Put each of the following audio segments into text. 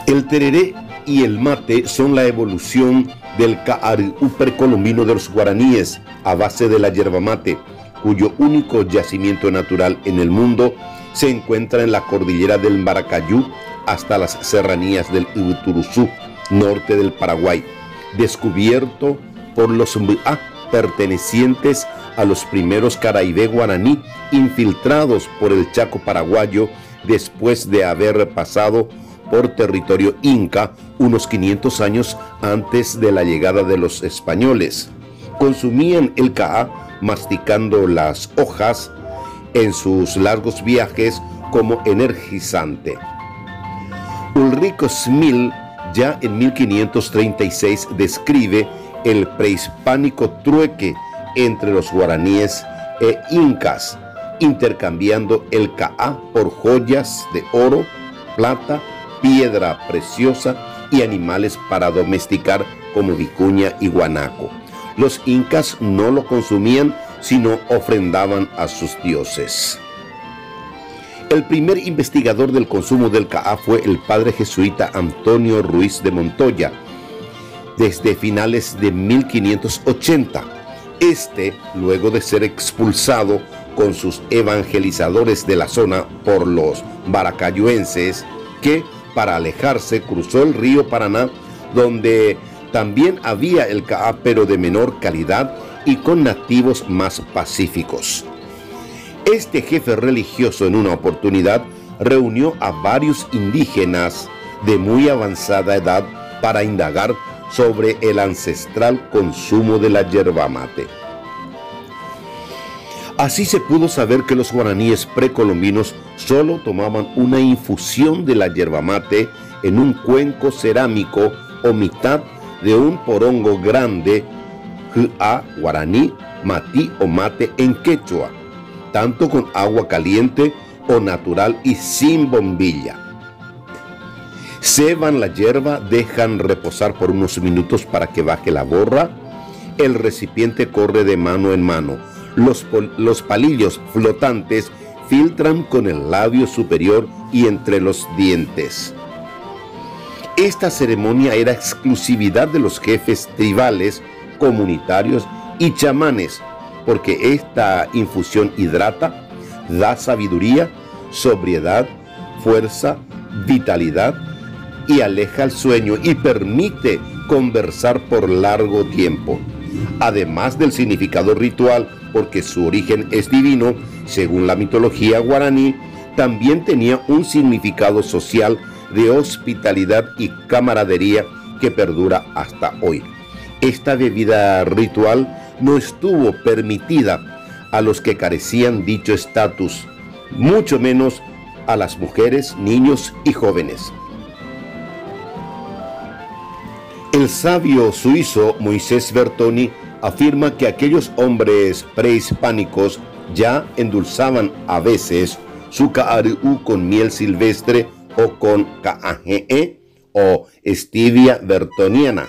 El tereré y el mate son la evolución del caarú precolombino de los guaraníes a base de la yerba mate, cuyo único yacimiento natural en el mundo se encuentra en la cordillera del Maracayú hasta las serranías del Uturuzú, norte del Paraguay, descubierto por los Mbu'a pertenecientes a los primeros Caraibé guaraní infiltrados por el Chaco paraguayo después de haber pasado por territorio inca unos 500 años antes de la llegada de los españoles. Consumían el caá masticando las hojas en sus largos viajes como energizante. Ulrico Smil ya en 1536 describe el prehispánico trueque entre los guaraníes e incas, intercambiando el caá por joyas de oro, plata, piedra preciosa y animales para domesticar como vicuña y guanaco. Los incas no lo consumían, sino ofrendaban a sus dioses. El primer investigador del consumo del caá fue el padre jesuita Antonio Ruiz de Montoya, desde finales de 1580. Luego de ser expulsado con sus evangelizadores de la zona por los maracayuenses, que para alejarse cruzó el río Paraná, donde también había el caá, pero de menor calidad y con nativos más pacíficos. Este jefe religioso en una oportunidad reunió a varios indígenas de muy avanzada edad para indagar sobre el ancestral consumo de la yerba mate. Así se pudo saber que los guaraníes precolombinos solo tomaban una infusión de la yerba mate en un cuenco cerámico o mitad de un porongo grande, a guaraní, matí o mate en quechua, tanto con agua caliente o natural y sin bombilla. Ceban la hierba, dejan reposar por unos minutos para que baje la borra. El recipiente corre de mano en mano. Los palillos flotantes filtran con el labio superior y entre los dientes. Esta ceremonia era exclusividad de los jefes tribales, comunitarios y chamanes, porque esta infusión hidrata, da sabiduría, sobriedad, fuerza, vitalidad y aleja el sueño y permite conversar por largo tiempo. Además del significado ritual, porque su origen es divino, según la mitología guaraní, también tenía un significado social de hospitalidad y camaradería que perdura hasta hoy. Esta bebida ritual no estuvo permitida a los que carecían dicho estatus, mucho menos a las mujeres, niños y jóvenes. El sabio suizo Moisés Bertoni afirma que aquellos hombres prehispánicos ya endulzaban a veces su caarú con miel silvestre o con caajee o stevia bertoniana.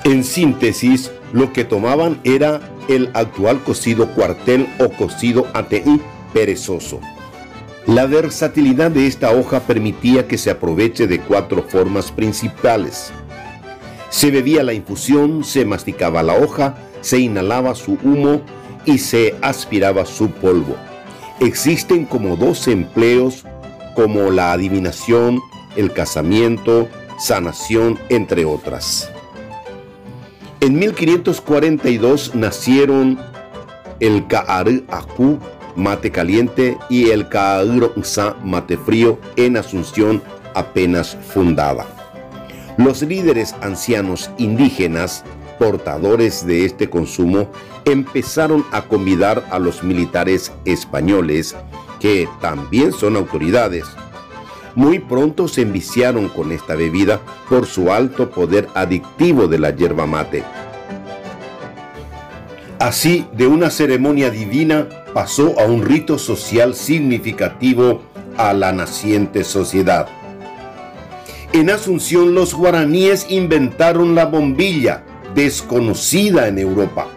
En síntesis, lo que tomaban era el actual cocido cuartel o cocido ateí perezoso. La versatilidad de esta hoja permitía que se aproveche de 4 formas principales. Se bebía la infusión, se masticaba la hoja, se inhalaba su humo y se aspiraba su polvo. Existen como 12 empleos, como la adivinación, el casamiento, sanación, entre otras. En 1542 nacieron el caarú acú, mate caliente, y el caarú nsa, mate frío, en Asunción, apenas fundada. Los líderes ancianos indígenas, portadores de este consumo, empezaron a convidar a los militares españoles, que también son autoridades. Muy pronto se enviciaron con esta bebida por su alto poder adictivo de la yerba mate. Así, de una ceremonia divina pasó a un rito social significativo a la naciente sociedad. En Asunción, los guaraníes inventaron la bombilla, desconocida en Europa.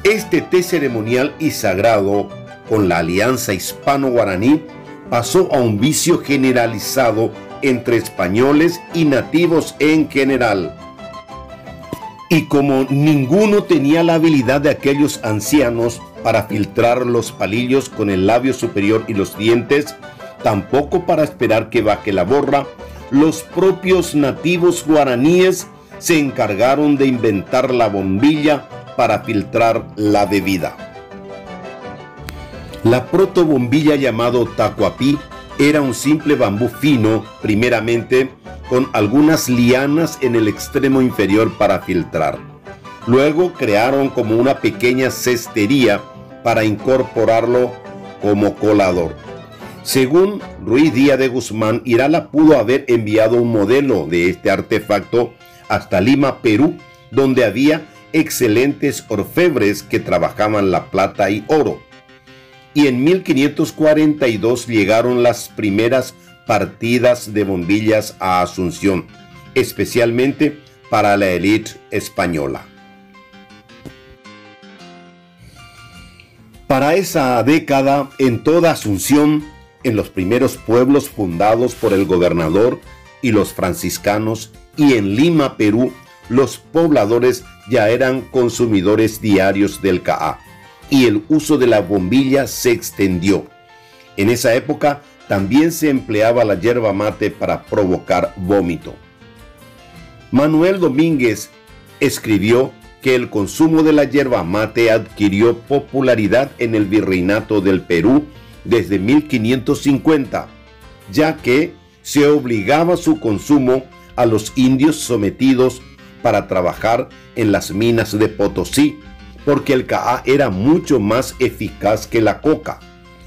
Este té ceremonial y sagrado, con la alianza hispano-guaraní, pasó a un vicio generalizado entre españoles y nativos en general. Y como ninguno tenía la habilidad de aquellos ancianos para filtrar los palillos con el labio superior y los dientes, tampoco para esperar que baje la borra, los propios nativos guaraníes se encargaron de inventar la bombilla para filtrar la bebida. La protobombilla llamado tacuapí era un simple bambú fino, primeramente con algunas lianas en el extremo inferior para filtrar. Luego crearon como una pequeña cestería para incorporarlo como colador. Según Ruiz Díaz de Guzmán, Irala pudo haber enviado un modelo de este artefacto hasta Lima, Perú, donde había excelentes orfebres que trabajaban la plata y oro. Y en 1542 llegaron las primeras partidas de bombillas a Asunción, especialmente para la élite española. Para esa década, en toda Asunción, en los primeros pueblos fundados por el gobernador y los franciscanos, y en Lima, Perú, los pobladores ya eran consumidores diarios del caá, y el uso de la bombilla se extendió. En esa época también se empleaba la yerba mate para provocar vómito. Manuel Domínguez escribió que el consumo de la yerba mate adquirió popularidad en el virreinato del Perú desde 1550, ya que se obligaba su consumo a los indios sometidos para trabajar en las minas de Potosí, porque el caá era mucho más eficaz que la coca.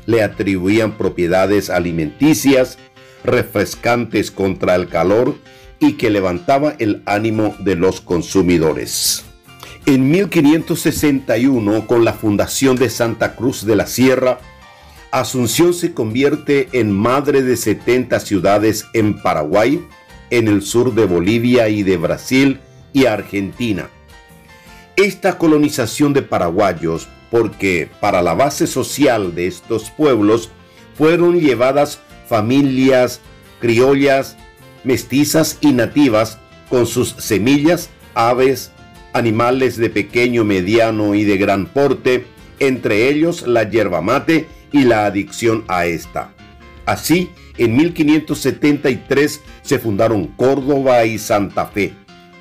Le atribuían propiedades alimenticias, refrescantes contra el calor y que levantaba el ánimo de los consumidores. En 1561, con la fundación de Santa Cruz de la Sierra, Asunción se convierte en madre de 70 ciudades en Paraguay, en el sur de Bolivia y de Brasil y Argentina. Esta colonización de paraguayos, porque para la base social de estos pueblos fueron llevadas familias criollas, mestizas y nativas con sus semillas, aves, animales de pequeño, mediano y de gran porte, entre ellos la yerba mate y la adicción a esta. Así, en 1573 se fundaron Córdoba y Santa Fe.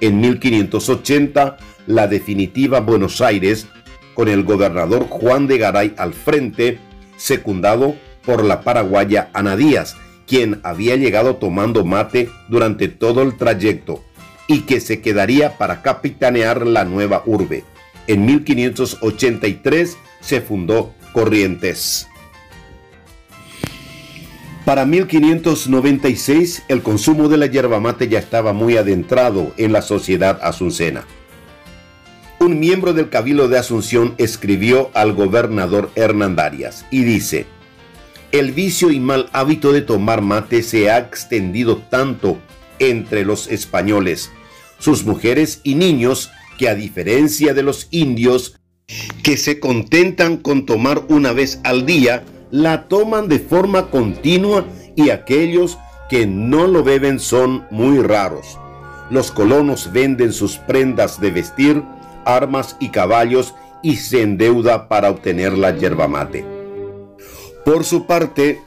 En 1580, la definitiva Buenos Aires, con el gobernador Juan de Garay al frente, secundado por la paraguaya Ana Díaz, quien había llegado tomando mate durante todo el trayecto y que se quedaría para capitanear la nueva urbe. En 1583 se fundó Corrientes. Para 1596, el consumo de la yerba mate ya estaba muy adentrado en la sociedad asuncena. Un miembro del Cabildo de Asunción escribió al gobernador Hernandarias y dice: el vicio y mal hábito de tomar mate se ha extendido tanto entre los españoles, sus mujeres y niños, que a diferencia de los indios, que se contentan con tomar una vez al día, la toman de forma continua, y aquellos que no lo beben son muy raros. Los colonos venden sus prendas de vestir, armas y caballos, y se endeuda para obtener la yerba mate. Por su parte,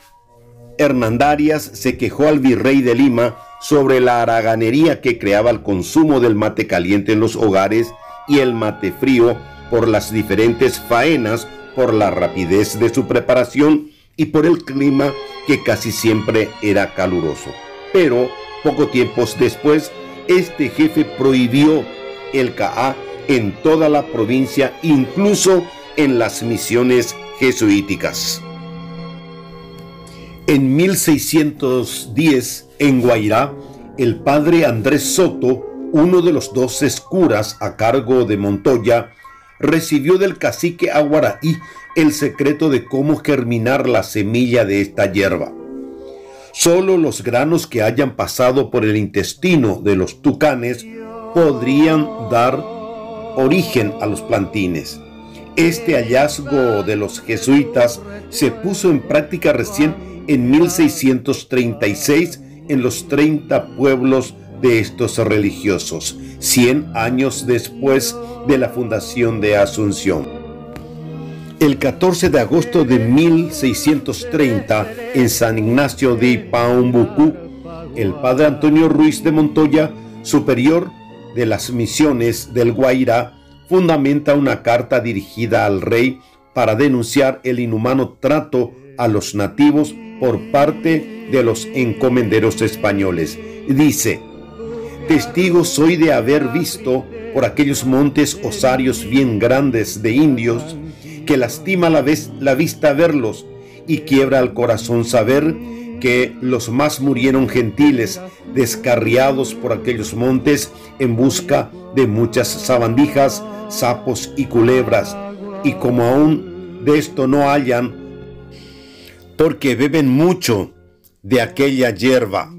Hernandarias se quejó al virrey de Lima sobre la haraganería que creaba el consumo del mate caliente en los hogares y el mate frío por las diferentes faenas, por la rapidez de su preparación y por el clima que casi siempre era caluroso. Pero poco tiempo después, este jefe prohibió el caá en toda la provincia, incluso en las misiones jesuíticas. En 1610, en Guairá, el padre Andrés Soto, uno de los 12 curas a cargo de Montoya, recibió del cacique Aguaraí el secreto de cómo germinar la semilla de esta hierba. Solo los granos que hayan pasado por el intestino de los tucanes podrían dar origen a los plantines. Este hallazgo de los jesuitas se puso en práctica recién en 1636 en los 30 pueblos de estos religiosos, 100 años después de la fundación de Asunción. El 14 de agosto de 1630, en San Ignacio de Paumbucú, el padre Antonio Ruiz de Montoya, superior de las misiones del Guairá, fundamenta una carta dirigida al rey para denunciar el inhumano trato a los nativos por parte de los encomenderos españoles. Dice: testigo soy de haber visto por aquellos montes osarios bien grandes de indios, que lastima la vista verlos y quiebra el corazón saber que los más murieron gentiles, descarriados por aquellos montes en busca de muchas sabandijas, sapos y culebras, y como aún de esto no hallan, porque beben mucho de aquella hierba,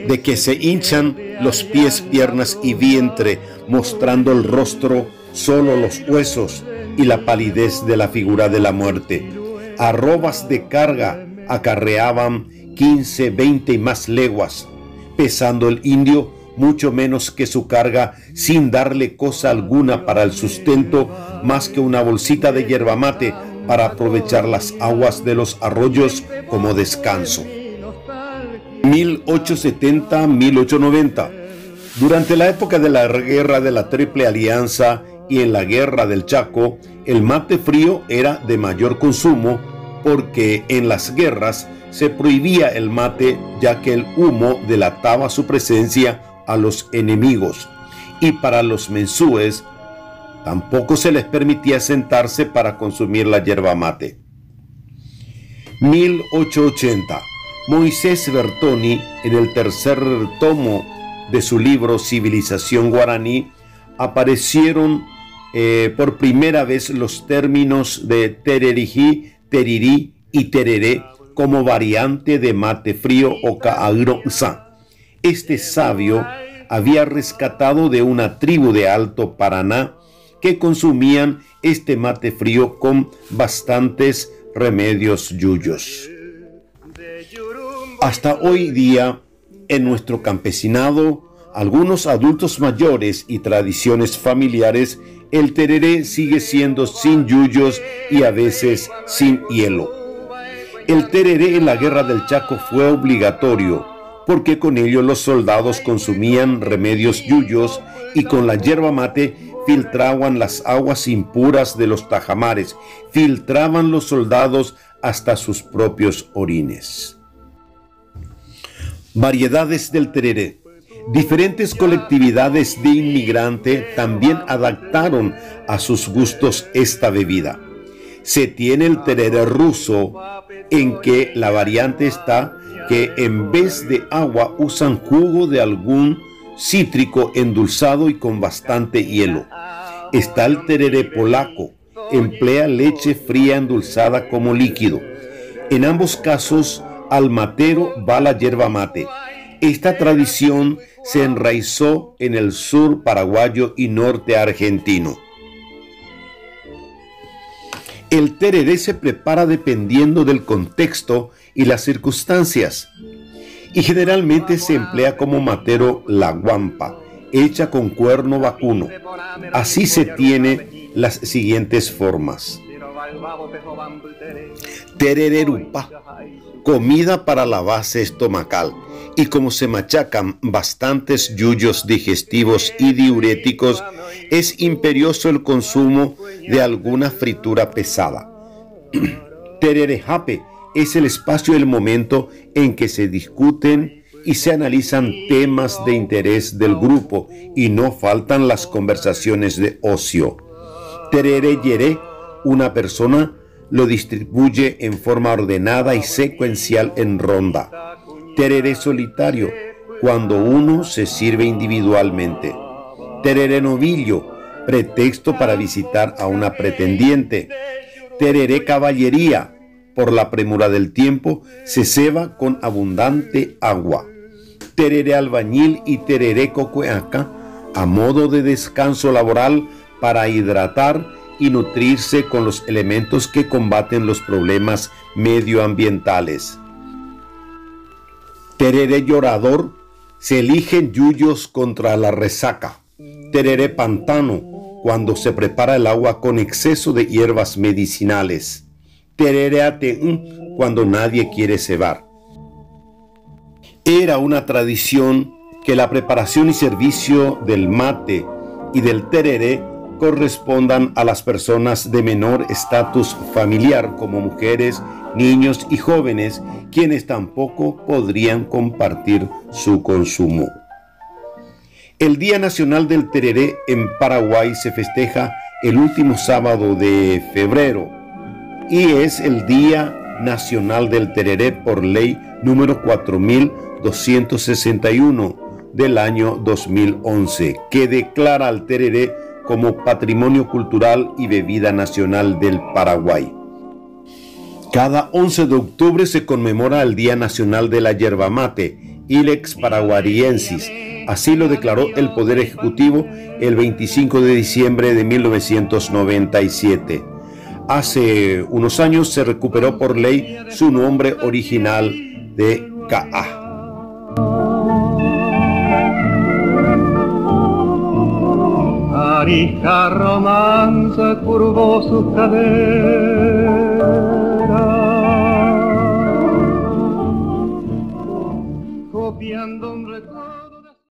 de que se hinchan los pies, piernas y vientre, mostrando el rostro solo los huesos y la palidez de la figura de la muerte. Arrobas de carga acarreaban 15, 20 y más leguas, pesando el indio mucho menos que su carga, sin darle cosa alguna para el sustento, más que una bolsita de yerba mate para aprovechar las aguas de los arroyos como descanso. 1870-1890. Durante la época de la guerra de la Triple Alianza y en la guerra del Chaco, el mate frío era de mayor consumo porque en las guerras se prohibía el mate, ya que el humo delataba su presencia a los enemigos, y para los mensúes tampoco se les permitía sentarse para consumir la yerba mate. 1880. Moisés Bertoni, en el tercer tomo de su libro Civilización Guaraní, aparecieron por primera vez los términos de tererijí, terirí y tereré como variante de mate frío o caagrozá. Este sabio había rescatado de una tribu de Alto Paraná que consumían este mate frío con bastantes remedios yuyos. Hasta hoy día, en nuestro campesinado, algunos adultos mayores y tradiciones familiares, el tereré sigue siendo sin yuyos y a veces sin hielo. El tereré en la guerra del Chaco fue obligatorio, porque con ello los soldados consumían remedios yuyos y con la yerba mate filtraban las aguas impuras de los tajamares, filtraban los soldados hasta sus propios orines. Variedades del tereré. Diferentes colectividades de inmigrante también adaptaron a sus gustos esta bebida. Se tiene el tereré ruso, en que la variante está que en vez de agua usan jugo de algún cítrico endulzado y con bastante hielo. Está el tereré polaco, emplea leche fría endulzada como líquido. En ambos casos, al matero va la yerba mate. Esta tradición se enraizó en el sur paraguayo y norte argentino. El tereré se prepara dependiendo del contexto y las circunstancias, y generalmente se emplea como matero la guampa, hecha con cuerno vacuno. Así se tiene las siguientes formas. Terererupa, comida para la base estomacal, y como se machacan bastantes yuyos digestivos y diuréticos, es imperioso el consumo de alguna fritura pesada. Tererejape es el espacio y el momento en que se discuten y se analizan temas de interés del grupo, y no faltan las conversaciones de ocio. Terereyere, una persona lo distribuye en forma ordenada y secuencial en ronda. Tereré solitario, cuando uno se sirve individualmente. Tereré novillo, pretexto para visitar a una pretendiente. Tereré caballería, por la premura del tiempo, se ceba con abundante agua. Tereré albañil y tereré cocueaca, a modo de descanso laboral para hidratar y nutrirse con los elementos que combaten los problemas medioambientales. Tereré llorador, se eligen yuyos contra la resaca. Tereré pantano, cuando se prepara el agua con exceso de hierbas medicinales. Tereré ateún, cuando nadie quiere cebar. Era una tradición que la preparación y servicio del mate y del tereré correspondan a las personas de menor estatus familiar, como mujeres, niños y jóvenes, quienes tampoco podrían compartir su consumo. El Día Nacional del Tereré en Paraguay se festeja el último sábado de febrero y es el Día Nacional del Tereré por ley número 4261 del año 2011, que declara al tereré como Patrimonio Cultural y Bebida Nacional del Paraguay. Cada 11 de octubre se conmemora el Día Nacional de la Yerba Mate, Ilex paraguariensis. Así lo declaró el Poder Ejecutivo el 25 de diciembre de 1997. Hace unos años se recuperó por ley su nombre original de Caá. Arisca romance curvó sus caderas, copiando un